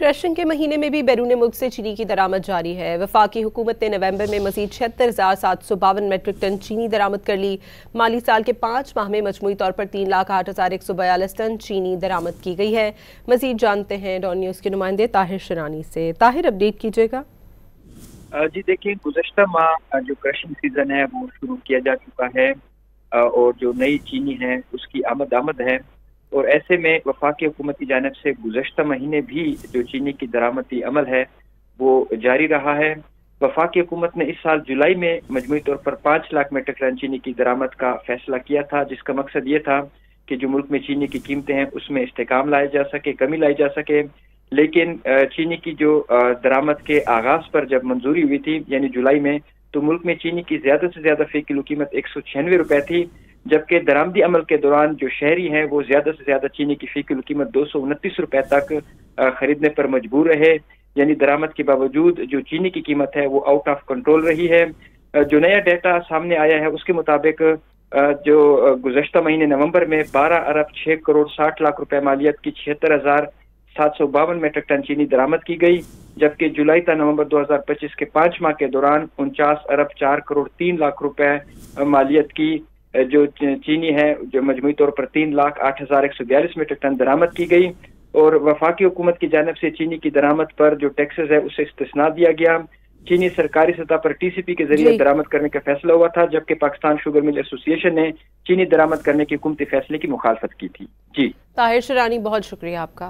Crushing के महीने में भी बैरून मुल्क से चीनी की दरामद जारी है। वफाकी हुकूमत ने नवंबर में मजीद 76,752 मेट्रिक टन चीनी दरामद कर ली। माली साल के 5 माह में मजमूई तौर पर 3,08,142 टन चीनी दरामद की गई है। मजीद जानते हैं डॉन न्यूज़ के नुमाइंदे ताहिर शरानी से। ताहिर, अपडेट कीजिएगा। जी देखिए, गुज़श्ता माह जो क्रशिंग सीजन है वो शुरू किया जा चुका है और जो नई चीनी है उसकी आमद है, और ऐसे में वफाकी हुकूमत की जानिब से गुज़श्ता महीने भी जो चीनी की दरामदी अमल है वो जारी रहा है। वफाकी हुकूमत ने इस साल जुलाई में मजमूई तौर पर 5 लाख मेट्रिक टन चीनी की दरामद का फैसला किया था, जिसका मकसद ये था कि जो मुल्क में चीनी की कीमतें हैं उसमें इस्तेकाम लाया जा सके, कमी लाई जा सके। लेकिन चीनी की जो दरामद के आगाज पर जब मंजूरी हुई थी यानी जुलाई में, तो मुल्क में चीनी की ज्यादा से ज्यादा फी किलो कीमत 196 रुपए थी, जबकि दरामदी अमल के दौरान जो शहरी हैं वो ज्यादा से ज्यादा चीनी की फी किलो कीमत 229 रुपए तक खरीदने पर मजबूर रहे। यानी दरामद के बावजूद जो चीनी की कीमत है वो आउट ऑफ कंट्रोल रही है। जो नया डेटा सामने आया है उसके मुताबिक जो गुज़श्ता महीने नवंबर में 12 अरब 6 करोड़ 60 लाख रुपए मालियत की 76,752 मेट्रिक टन चीनी दरामद की गई, जबकि जुलाई तक नवंबर 2025 के 5 माह के दौरान 49 अरब 4 करोड़ 3 लाख रुपए मालियत की जो चीनी है जो मजमूई तौर पर 3,08,142 मेट्रिक टन दरामद की गई। और वफाकी हुकूमत की जानिब से चीनी की दरामद पर जो टैक्सेस है उसे इस्तिस्ना दिया गया। चीनी सरकारी सतह पर TCP के जरिए दरामद करने का फैसला हुआ था, जबकि पाकिस्तान शुगर मिल एसोसिएशन ने चीनी दरामद करने के हुकूमती फैसले की मुखालफत की थी। जी ताहिर शरानी, बहुत शुक्रिया आपका।